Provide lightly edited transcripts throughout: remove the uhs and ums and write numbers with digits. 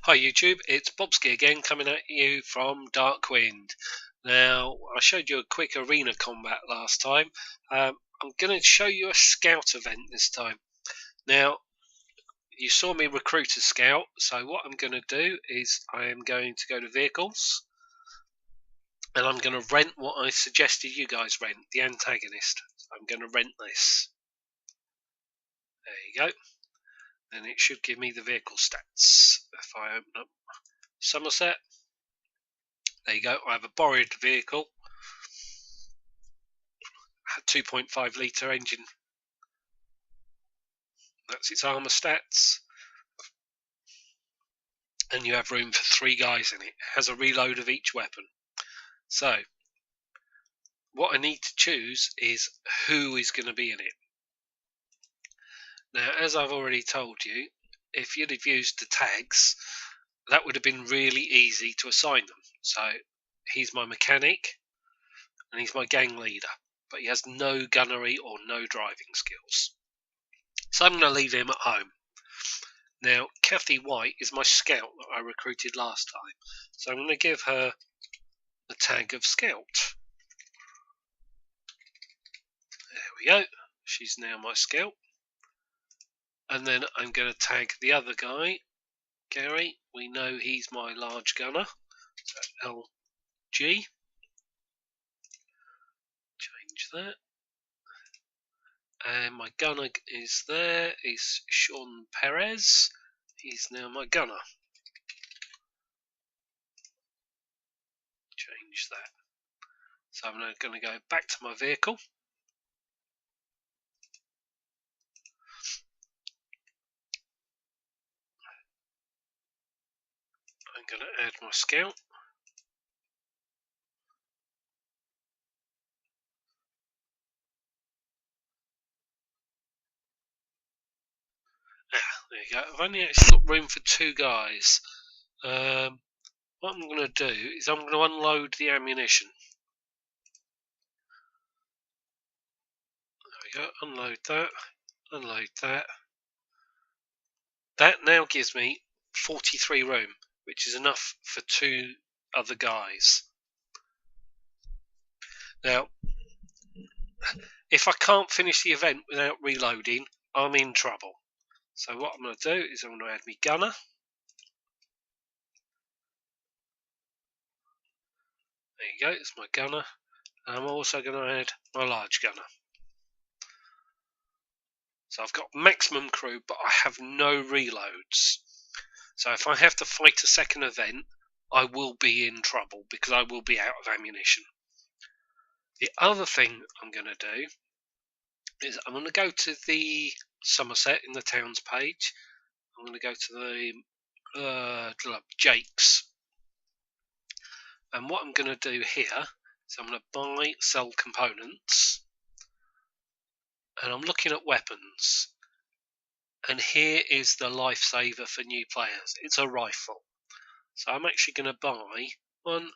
Hi YouTube, it's Bobski again coming at you from Darkwind. Now, I showed you a quick arena combat last time. I'm going to show you a scout event this time. Now, you saw me recruit a scout, so what I'm going to do is I am going to go to vehicles and I'm going to rent what I suggested you guys rent, the antagonist. I'm going to rent this. There you go. And it should give me the vehicle stats if I open up Somerset. There you go, I have a borrowed vehicle, a 2.5 litre engine, that's its armour stats, and you have room for 3 guys in it. It has a reload of each weapon. So, what I need to choose is who is going to be in it. Now, as I've already told you, if you'd have used the tags, that would have been really easy to assign them. So, he's my mechanic, and he's my gang leader, but he has no gunnery or no driving skills. So I'm going to leave him at home. Now, Kathy White is my scout that I recruited last time, so I'm going to give her the tag of scout. There we go, she's now my scout. And then I'm going to tag the other guy, Gary. We know he's my large gunner, so LG. Change that. And my gunner is there, is Sean Perez. He's now my gunner. Change that. So I'm now going to go back to my vehicle. I'm going to add my scout. There you go. I've only actually got room for 2 guys. What I'm going to do is I'm going to unload the ammunition. There we go. Unload that. Unload that. That now gives me 43 room, which is enough for 2 other guys. Now, if I can't finish the event without reloading, I'm in trouble. So what I'm going to do is I'm going to add my gunner. There you go, it's my gunner. And I'm also going to add my large gunner. So I've got maximum crew, but I have no reloads. So if I have to fight a second event, I will be in trouble because I will be out of ammunition. The other thing I'm going to do is I'm going to go to the Somerset in the towns page. I'm going to go to the Jake's. And what I'm going to do here is I'm going to buy, sell components. And I'm looking at weapons. And here is the lifesaver for new players. It's a rifle. So I'm actually going to buy 1,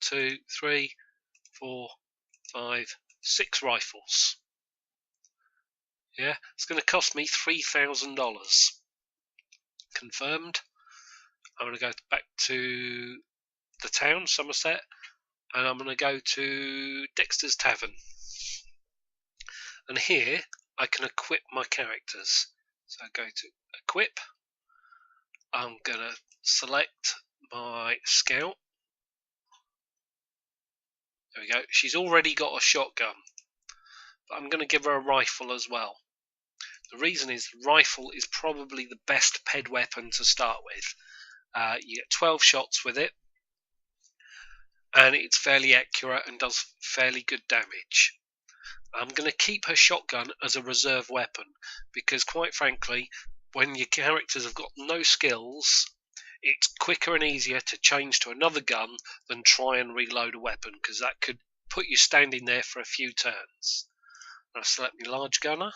2, 3, 4, 5, 6 rifles. Yeah, it's going to cost me $3,000. Confirmed. I'm going to go back to the town, Somerset, and I'm going to go to Dexter's Tavern. And here I can equip my characters. So I go to equip. I'm going to select my scout. There we go. She's already got a shotgun, but I'm going to give her a rifle as well. The reason is the rifle is probably the best ped weapon to start with. You get 12 shots with it, and it's fairly accurate and does fairly good damage. I'm going to keep her shotgun as a reserve weapon because, quite frankly, when your characters have got no skills, it's quicker and easier to change to another gun than try and reload a weapon, because that could put you standing there for a few turns. I'll select my large gunner,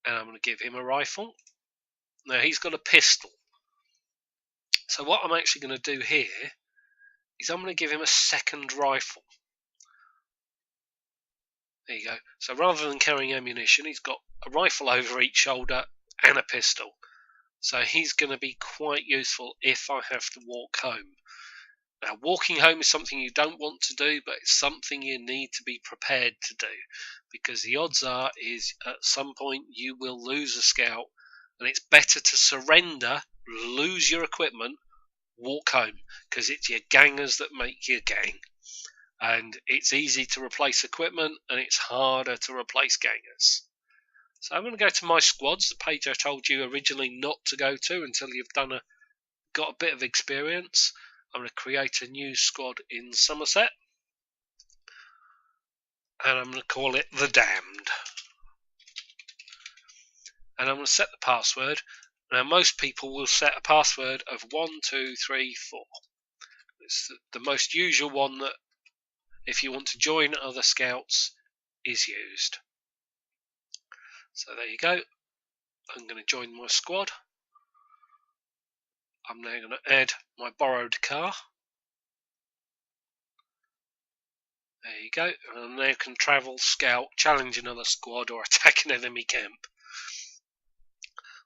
and I'm going to give him a rifle. Now he's got a pistol. So what I'm actually going to do here is I'm going to give him a second rifle. There you go. So rather than carrying ammunition, he's got a rifle over each shoulder and a pistol. So he's going to be quite useful if I have to walk home. Now, walking home is something you don't want to do, but it's something you need to be prepared to do, because the odds are is at some point you will lose a scout, and it's better to surrender, lose your equipment, walk home, because it's your gangers that make your gang. And it's easy to replace equipment, and it's harder to replace gangers. So I'm going to go to my squads, the page I told you originally not to go to until you've got a bit of experience. I'm going to create a new squad in Somerset, and I'm going to call it the Damned. And I'm going to set the password. Now, most people will set a password of 1234. It's the most usual one that, if you want to join other scouts, is used. So there you go. I'm going to join my squad. I'm now going to add my borrowed car. There you go. And I now can travel, scout, challenge another squad, or attack an enemy camp.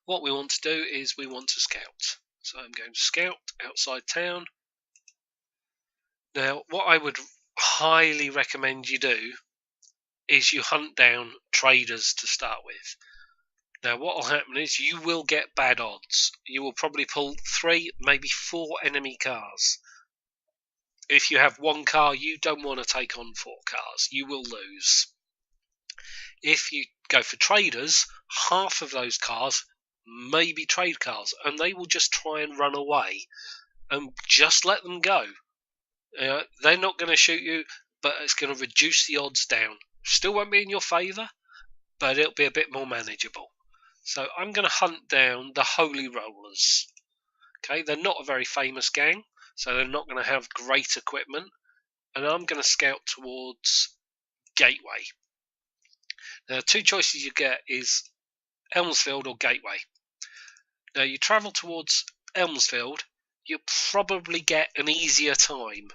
What we want to do is we want to scout. So I'm going to scout outside town. Now, what I would highly recommend you do is you hunt down traders to start with. Now, what will happen is you will get bad odds. You will probably pull 3, maybe 4 enemy cars. If you have 1 car, you don't want to take on 4 cars. You will lose. If you go for traders, half of those cars may be trade cars, and they will just try and run away. And just let them go. They're not going to shoot you, but it's going to reduce the odds down. Still won't be in your favour, but it'll be a bit more manageable. So I'm going to hunt down the Holy Rollers. Okay, they're not a very famous gang, so they're not going to have great equipment. And I'm going to scout towards Gateway. Now, 2 choices you get is Elmsfield or Gateway. Now, you travel towards Elmsfield, you'll probably get an easier time,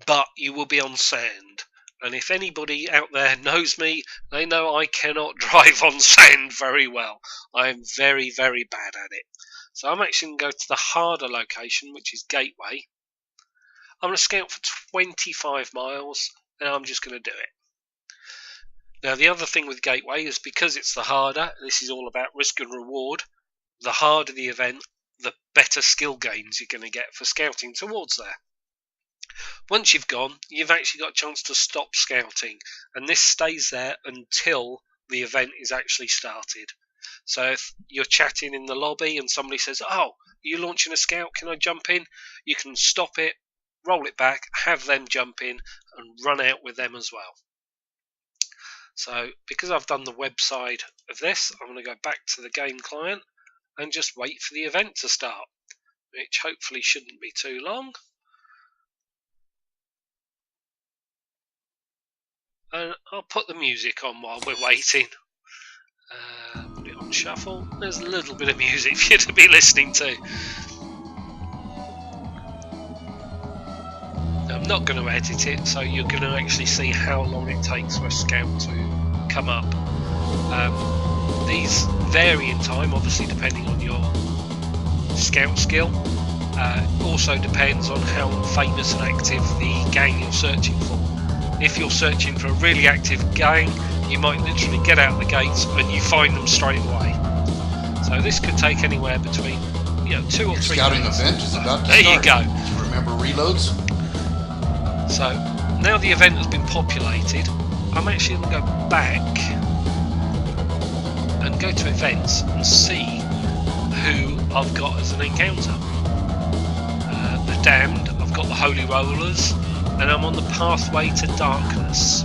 but you will be on sand. And if anybody out there knows me, they know I cannot drive on sand very well. I am very, very bad at it. So I'm actually going to go to the harder location, which is Gateway. I'm going to scout for 25 miles, and I'm just going to do it. Now, the other thing with Gateway is because it's the harder, this is all about risk and reward, the harder the event, the better skill gains you're going to get for scouting towards there. Once you've gone, you've actually got a chance to stop scouting, and this stays there until the event is actually started. So if you're chatting in the lobby and somebody says, "Oh, you're launching a scout, can I jump in?" you can stop it, roll it back, have them jump in, and run out with them as well. So because I've done the web side of this, I'm going to go back to the game client and just wait for the event to start, which hopefully shouldn't be too long. And I'll put the music on while we're waiting. Put it on shuffle. There's a little bit of music for you to be listening to. I'm not going to edit it, so you're going to actually see how long it takes for a scout to come up. These vary in time, obviously depending on your scout skill. Also depends on how famous and active the gang you're searching for. If you're searching for a really active gang, you might literally get out the gates and you find them straight away. So this could take anywhere between 2 or 3 scouting minutes. Event is about to there start. You go. Remember reloads? So now the event has been populated, I'm actually going to go back and go to events and see who I've got as an encounter. The Damned, I've got the Holy Rollers, and I'm on the pathway to darkness.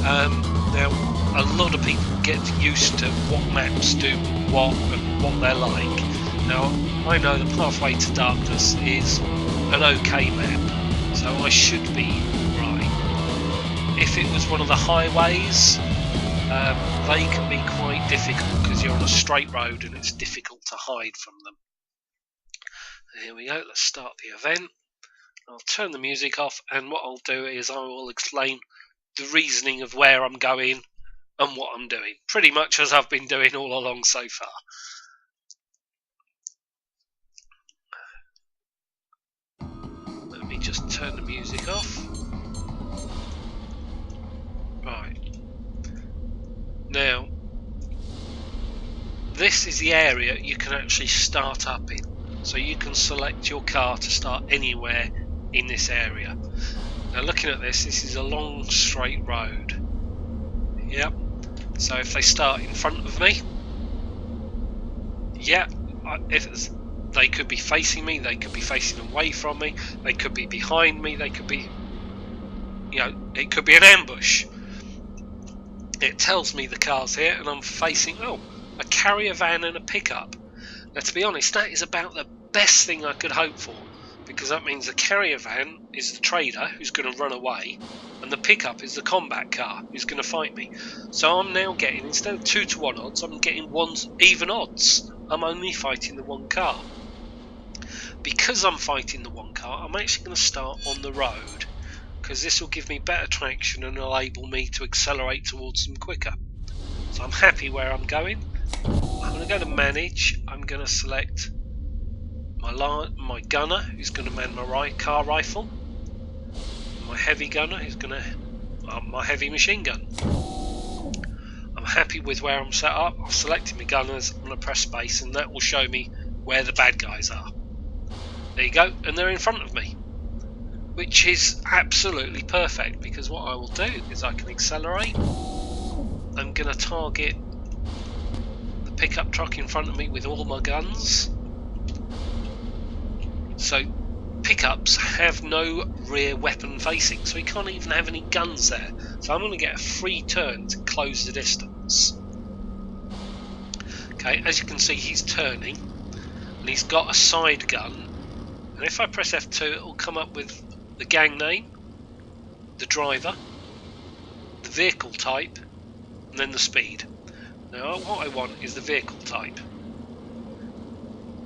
Now, a lot of people get used to what maps do what and what they're like. Now, I know the pathway to darkness is an okay map, so I should be right. If it was one of the highways, they can be quite difficult because you're on a straight road and it's difficult to hide from them. Here we go, let's start the event. I'll turn the music off, and what I'll do is I will explain the reasoning of where I'm going and what I'm doing. Pretty much as I've been doing all along so far. Let me just turn the music off. Right. Now, this is the area you can actually start up in. So you can select your car to start anywhere in this area. Now looking at this is a long straight road. Yep. So if they start in front of me, yeah, they could be facing me, they could be facing away from me, they could be behind me, they could be, it could be an ambush. It tells me the car's here and I'm facing, a carrier van and a pickup. Now to be honest, that is about the best thing I could hope for, because that means the carrier van is the trader who's going to run away, and the pickup is the combat car who's going to fight me. So I'm now getting, instead of 2-to-1 odds, I'm getting even odds. I'm only fighting the one car. Because I'm fighting the one car, I'm actually going to start on the road, because this will give me better traction and enable me to accelerate towards them quicker. So I'm happy where I'm going. I'm going to go to manage. I'm going to select my gunner, who's going to man my car rifle, my heavy gunner, who's going to my heavy machine gun. I'm happy with where I'm set up. I've selected my gunners. I'm going to press space, and that will show me where the bad guys are. There you go, and they're in front of me, which is absolutely perfect, because what I will do is I can accelerate. I'm going to target the pickup truck in front of me with all my guns. So pickups have no rear weapon facing, so he can't even have any guns there. So I'm going to get a free turn to close the distance. Okay, as you can see, he's turning and he's got a side gun, and if I press F2 it will come up with the gang name, the driver, the vehicle type, and then the speed. Now what I want is the vehicle type.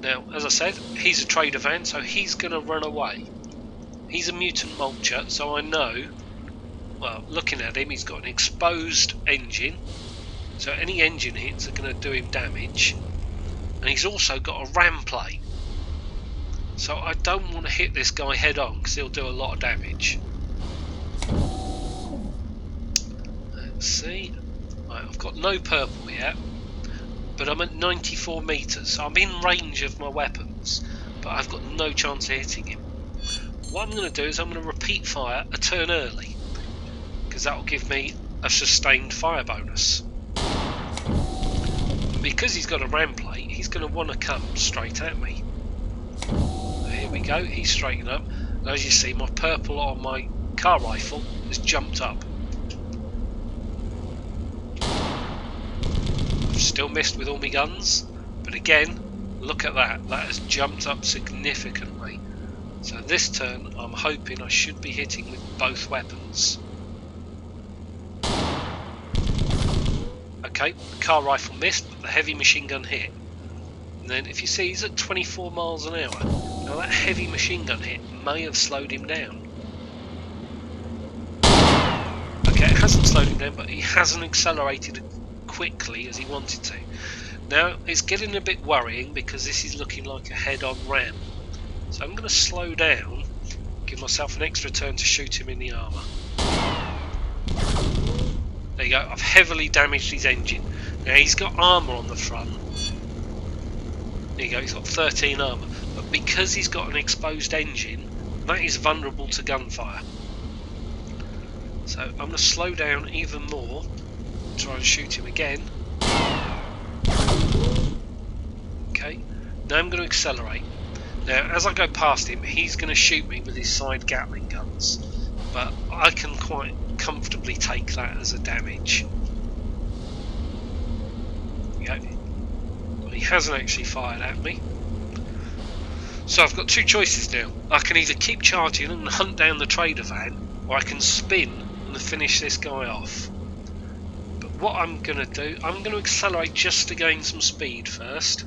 Now, as I said, he's a trader van, so he's going to run away. He's a mutant mulcher, so I know, well, looking at him, he's got an exposed engine, so any engine hits are going to do him damage. And he's also got a ram plate, so I don't want to hit this guy head on, because he'll do a lot of damage. Let's see. Right, I've got no purple yet, but I'm at 94 metres, so I'm in range of my weapons, but I've got no chance of hitting him. What I'm going to do is I'm going to repeat fire a turn early, because that will give me a sustained fire bonus. Because he's got a ram plate, he's going to want to come straight at me. Here we go, he's straightened up, and as you see, my purple on my car rifle has jumped up. Still missed with all my guns, but again, look at that, that has jumped up significantly. So this turn I'm hoping I should be hitting with both weapons. Okay, the car rifle missed, but the heavy machine gun hit. And then if you see, he's at 24 miles an hour. Now that heavy machine gun hit may have slowed him down. Okay, it hasn't slowed him down, but he hasn't accelerated quickly as he wanted to. Now it's getting a bit worrying, because this is looking like a head-on ram. So I'm going to slow down, give myself an extra turn to shoot him in the armour. There you go, I've heavily damaged his engine. Now he's got armour on the front. There you go, he's got 13 armour, but because he's got an exposed engine, that is vulnerable to gunfire. So I'm going to slow down even more, try and shoot him again. Okay, now I'm going to accelerate. Now as I go past him, he's going to shoot me with his side Gatling guns, but I can quite comfortably take that as a damage. Okay, well, he hasn't actually fired at me. So I've got two choices now. I can either keep charging and hunt down the trader van, or I can spin and finish this guy off. What I'm going to do, I'm going to accelerate just to gain some speed first.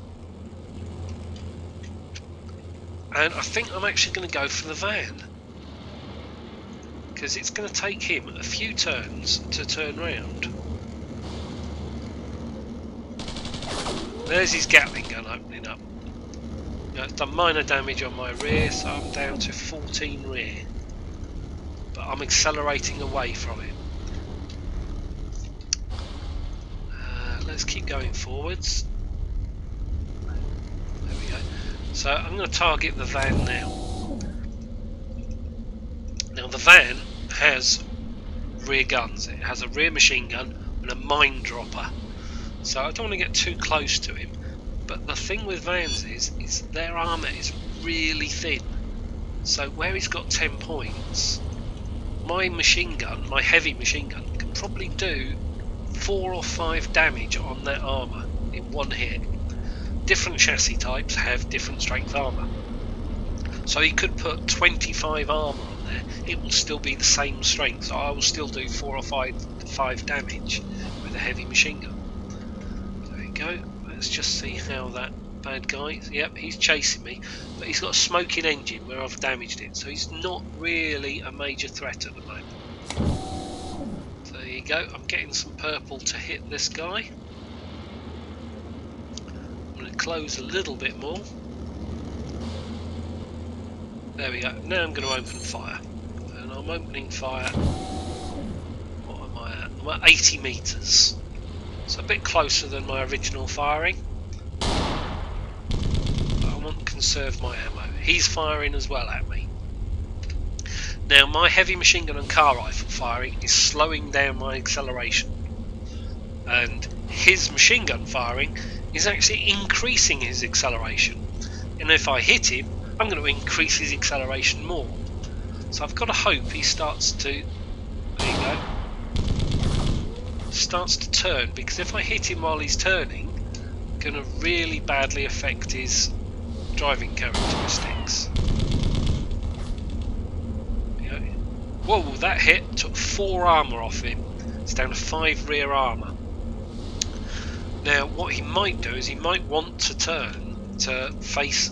And I think I'm actually going to go for the van, because it's going to take him a few turns to turn round. There's his Gatling gun opening up. It's done minor damage on my rear, so I'm down to 14 rear. But I'm accelerating away from it. Let's keep going forwards. There we go. So I'm going to target the van now. Now the van has rear guns. It has a rear machine gun and a mine dropper. So I don't want to get too close to him. But the thing with vans is their armour is really thin. So where he's got 10 points, my machine gun, my heavy machine gun, can probably do 4 or 5 damage on that armour in one hit. Different chassis types have different strength armour. So he could put 25 armour on there, it will still be the same strength, so I will still do 4 or 5 damage with a heavy machine gun. There we go. Let's just see how that bad guy, yep, he's chasing me, but he's got a smoking engine where I've damaged it, so he's not really a major threat at the moment. So there you go, I'm getting some purple to hit this guy. I'm going to close a little bit more. There we go, now I'm going to open fire. And I'm opening fire, what am I at? I'm at 80 metres. It's a bit closer than my original firing. But I want to conserve my ammo. He's firing as well at me. Now my heavy machine gun and car rifle firing is slowing down my acceleration. And his machine gun firing is actually increasing his acceleration. And if I hit him, I'm going to increase his acceleration more. So I've got to hope he starts to... There you go. Starts to turn, because if I hit him while he's turning, it's going to really badly affect his driving characteristics. Whoa, that hit took 4 armour off him. It's down to 5 rear armour. Now what he might do is he might want to turn to face,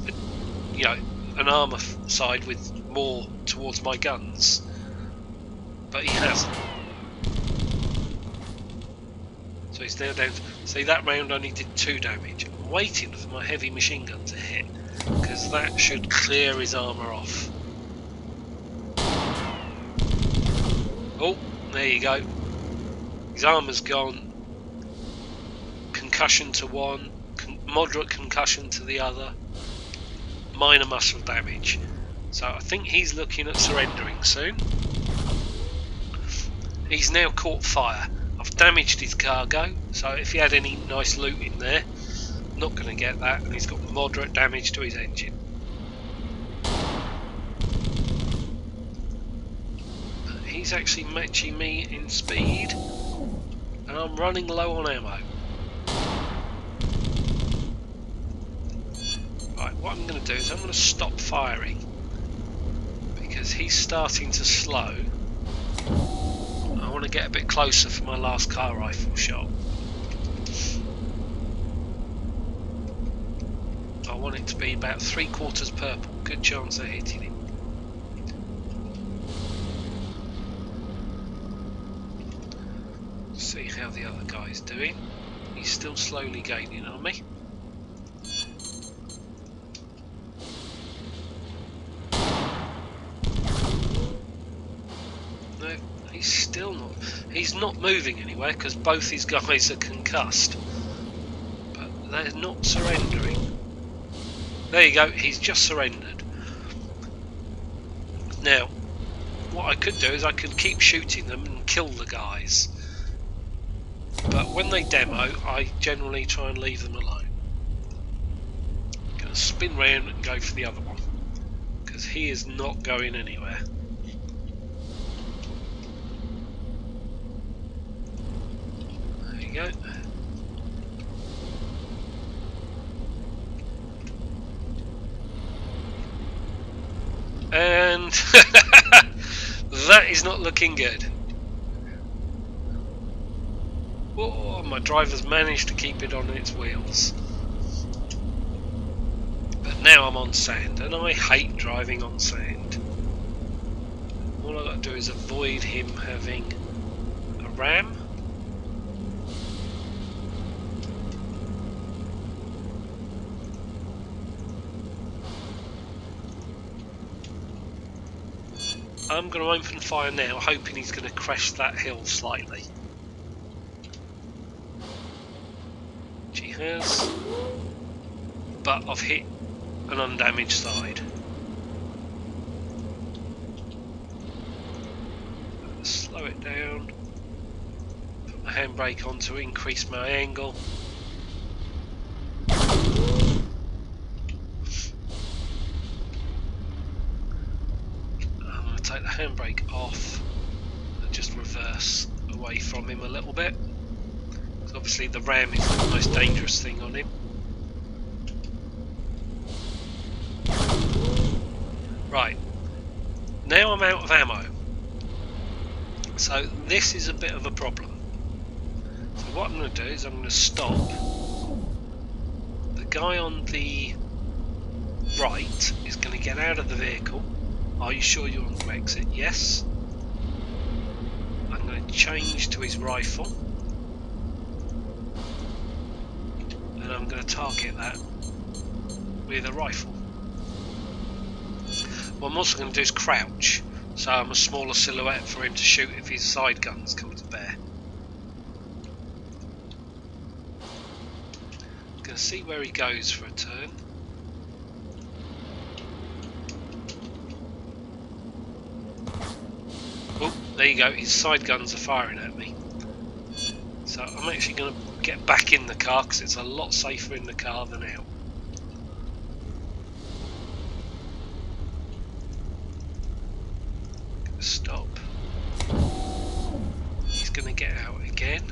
you know, an armour side with more towards my guns, but he hasn't. So he's now down. See, that round only did 2 damage. I'm waiting for my heavy machine gun to hit, because that should clear his armour off. Oh, there you go. His armour's gone. Concussion to one, moderate concussion to the other, minor muscle damage. So I think he's looking at surrendering soon. He's now caught fire. I've damaged his cargo, so if he had any nice loot in there, I'm not going to get that, and he's got moderate damage to his engine. He's actually matching me in speed, and I'm running low on ammo. Right, what I'm going to do is I'm going to stop firing, because he's starting to slow. I want to get a bit closer for my last car rifle shot. I want it to be about 3/4 purple. Good chance of hitting him. See how the other guy's doing. He's still slowly gaining on me. No, he's still not. He's not moving anywhere because both his guys are concussed. But they're not surrendering. There you go, he's just surrendered. Now, what I could do is I could keep shooting them and kill the guys. But when they demo, I generally try and leave them alone. I'm going to spin round and go for the other one, because he is not going anywhere. There you go. And that is not looking good. Oh, my driver's managed to keep it on its wheels. But now I'm on sand, and I hate driving on sand. All I've got to do is avoid him having a ram. I'm going to open fire now, hoping he's going to crest that hill slightly. Which he has. But I've hit an undamaged side. Slow it down. Put my handbrake on to increase my angle. I'm going to take the handbrake off and just reverse away from him a little bit. Because obviously the ram is the most dangerous thing on him. Right, now I'm out of ammo, so this is a bit of a problem. So what I'm going to do is I'm going to stop. The guy on the right is going to get out of the vehicle. Are you sure you want to exit? Yes. I'm going to change to his rifle, and I'm going to target that with a rifle. What I'm also going to do is crouch, so I'm a smaller silhouette for him to shoot if his side guns come to bear. I'm going to see where he goes for a turn. Oh, there you go, his side guns are firing at me. So I'm actually going to get back in the car because it's a lot safer in the car than out. Stop. He's going to get out again.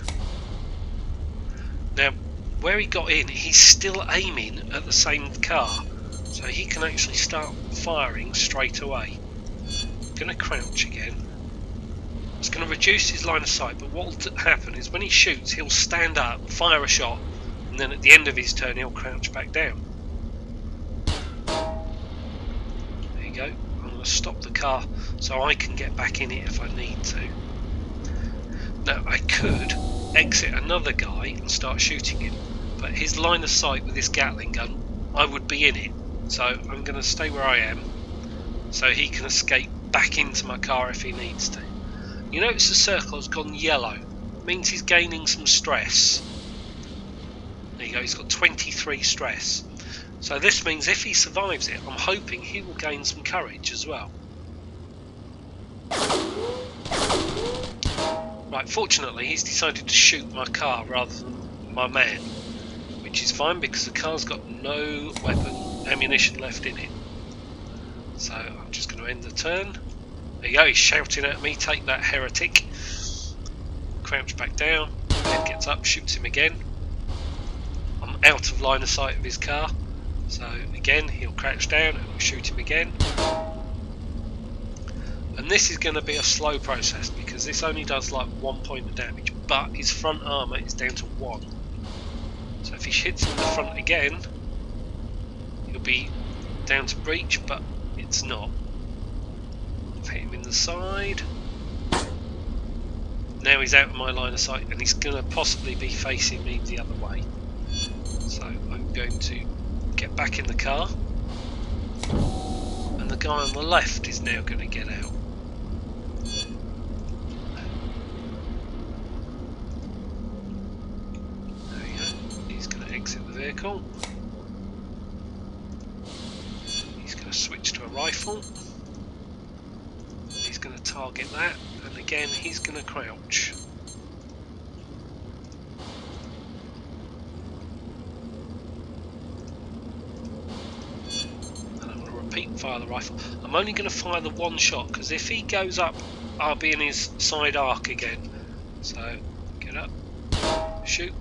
Now, where he got in, he's still aiming at the same car, so he can actually start firing straight away. I'm going to crouch again. It's going to reduce his line of sight, but what will happen is when he shoots, he'll stand up, fire a shot, and then at the end of his turn, he'll crouch back down. There you go. Stop the car so I can get back in it if I need to. Now I could exit another guy and start shooting him, but his line of sight with this Gatling gun, I would be in it, so I'm going to stay where I am so he can escape back into my car if he needs to. You notice the circle has gone yellow. It means he's gaining some stress. There you go, he's got 23 stress. So this means if he survives it, I'm hoping he will gain some courage as well. Right, fortunately he's decided to shoot my car rather than my man, which is fine because the car's got no weapon ammunition left in it. So I'm just going to end the turn. There you go, he's shouting at me, take that heretic. Crouch back down, head gets up, shoots him again. I'm out of line of sight of his car. So again, he'll crouch down and we'll shoot him again. And this is going to be a slow process because this only does like 1 point of damage, but his front armour is down to 1. So if he hits him in the front again, he'll be down to breach, but it's not. I've hit him in the side. Now he's out of my line of sight and he's going to possibly be facing me the other way. So I'm going to get back in the car, and the guy on the left is now going to get out. There we go. He's going to exit the vehicle. He's going to switch to a rifle. He's going to target that, and again he's going to crouch. Fire the rifle. I'm only going to fire the one shot because if he goes up, I'll be in his side arc again. So get up, shoot.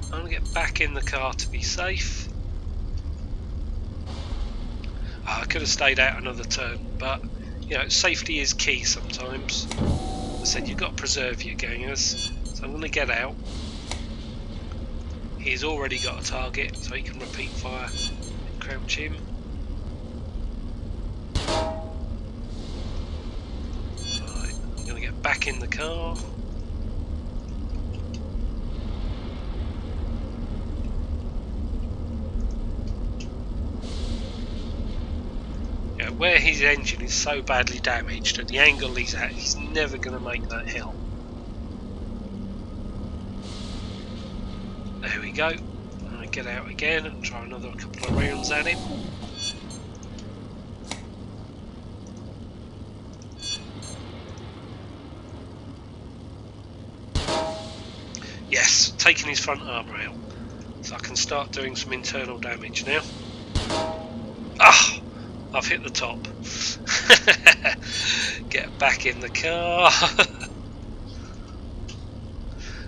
I'm going to get back in the car to be safe. I could have stayed out another turn, but you know, safety is key sometimes. I said you've got to preserve your gangers, so I'm going to get out. He's already got a target, so he can repeat fire and crouch him. Right, I'm going to get back in the car. where his engine is so badly damaged and the angle he's at, he's never going to make that hill. There we go. I get out again and try another couple of rounds at him. Yes, taking his front armour out. So I can start doing some internal damage now. Ah! I've hit the top. Get back in the car.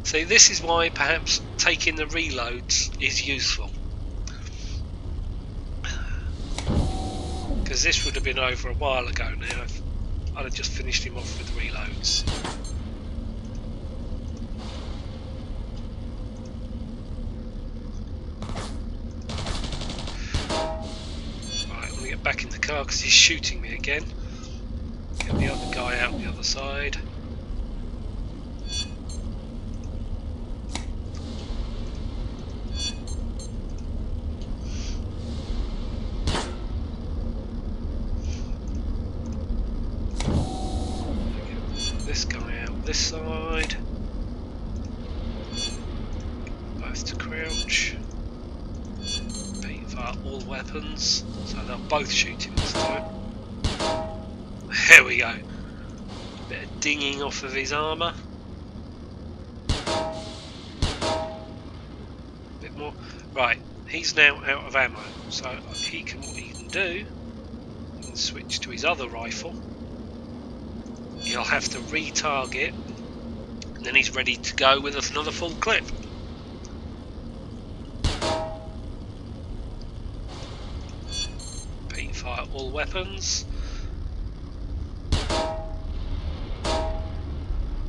See, this is why perhaps taking the reloads is useful. Because this would have been over a while ago now if I'd have just finished him off with reloads. Right, I'm going to get back in the car because he's shooting me again. Get the other guy out the other side. This guy out this side. Both to crouch. Fire all weapons, so they'll both shoot him this time. There we go. Bit of dinging off of his armour. Bit more. Right, he's now out of ammo, so what he can do, he can switch to his other rifle. He'll have to retarget, and then he's ready to go with another full clip. Fire all weapons.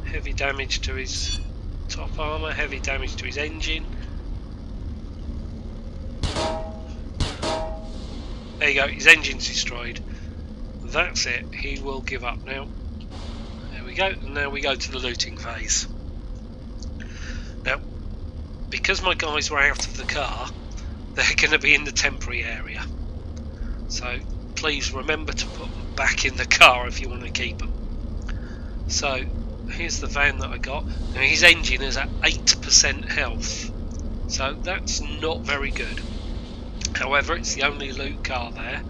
Heavy damage to his top armour, heavy damage to his engine. There you go, his engine's destroyed. That's it, he will give up now. There we go, and now we go to the looting phase. Now, because my guys were out of the car, they're going to be in the temporary area. So please remember to put them back in the car if you want to keep them. So here's the van that I got. Now his engine is at 8% health, so that's not very good. However, it's the only loot car there,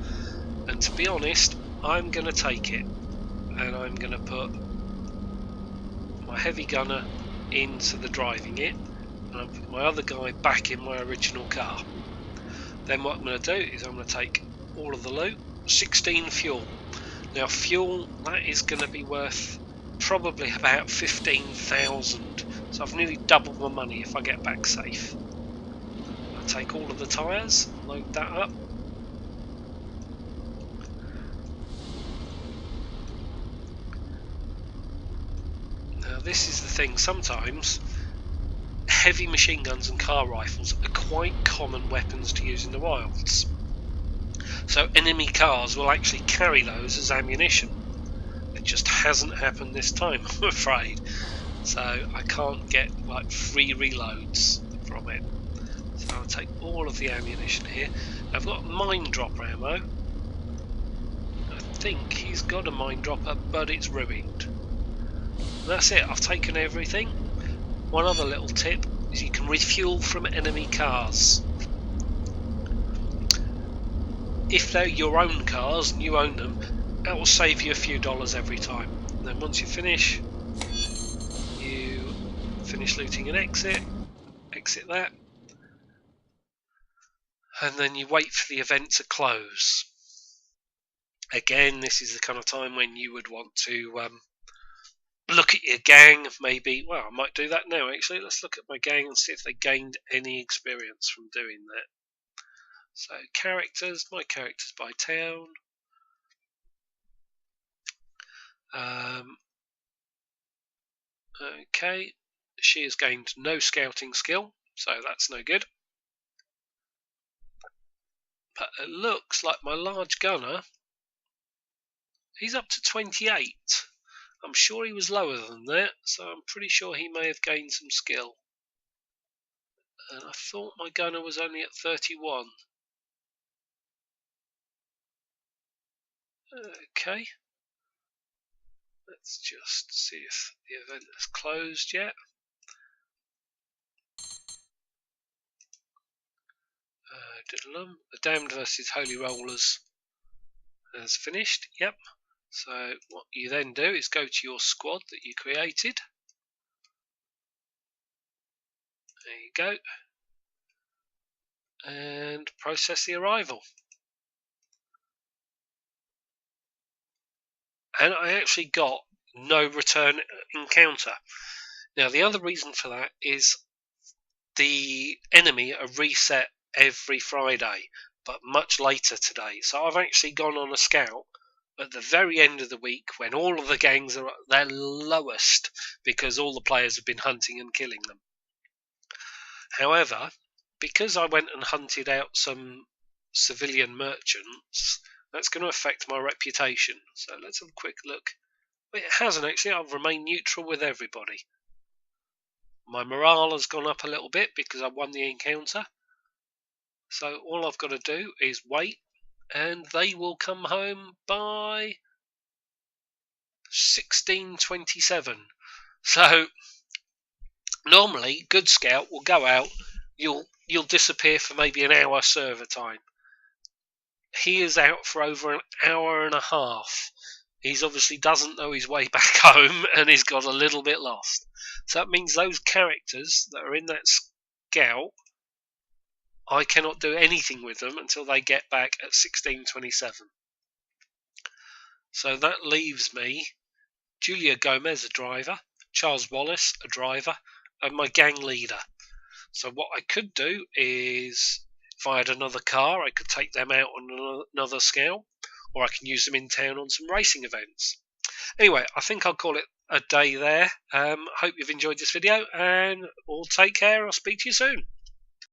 and to be honest, I'm going to take it, and I'm going to put my heavy gunner into the driving it, and I'm putting my other guy back in my original car. Then what I'm going to do is I'm going to take all of the loot, 16 fuel. Now fuel, that is going to be worth probably about 15,000, so I've nearly doubled my money if I get back safe. I'll take all of the tyres, load that up. Now this is the thing, sometimes heavy machine guns and car rifles are quite common weapons to use in the wilds. So enemy cars will actually carry those as ammunition. It just hasn't happened this time, I'm afraid. So I can't get like free reloads from it. So I'll take all of the ammunition here. I've got mine dropper ammo. I think he's got a mine dropper, but it's ruined. That's it, I've taken everything. One other little tip is you can refuel from enemy cars. If they're your own cars and you own them, that will save you a few dollars every time. And then once you finish looting and exit that, and then you wait for the event to close. Again, this is the kind of time when you would want to look at your gang, maybe. Well, I might do that now actually. Let's look at my gang and see if they gained any experience from doing that. So characters, my characters by town. Okay, she has gained no scouting skill, so that's no good. But it looks like my large gunner, he's up to 28. I'm sure he was lower than that, so I'm pretty sure he may have gained some skill. And I thought my gunner was only at 31. Okay. Let's just see if the event has closed yet. The Damned versus Holy Rollers has finished. Yep. So what you then do is go to your squad that you created. There you go. And process the arrival. And I actually got no return encounter. Now the other reason for that is the enemy are reset every Friday, but much later today. So I've actually gone on a scout at the very end of the week when all of the gangs are at their lowest because all the players have been hunting and killing them. However, because I went and hunted out some civilian merchants, that's going to affect my reputation. So let's have a quick look. It hasn't actually. I've remained neutral with everybody. My morale has gone up a little bit because I won the encounter. So all I've got to do is wait, and they will come home by 1627. So normally, good scout will go out. You'll disappear for maybe an hour server time. He is out for over an hour and a half. He's obviously doesn't know his way back home and he's got a little bit lost. So that means those characters that are in that scout, I cannot do anything with them until they get back at 1627. So that leaves me Julia Gomez, a driver, Charles Wallace, a driver, and my gang leader. So what I could do is, if I had another car, I could take them out on another scale, or I can use them in town on some racing events. Anyway, I think I'll call it a day there. Hope you've enjoyed this video, and all take care. I'll speak to you soon.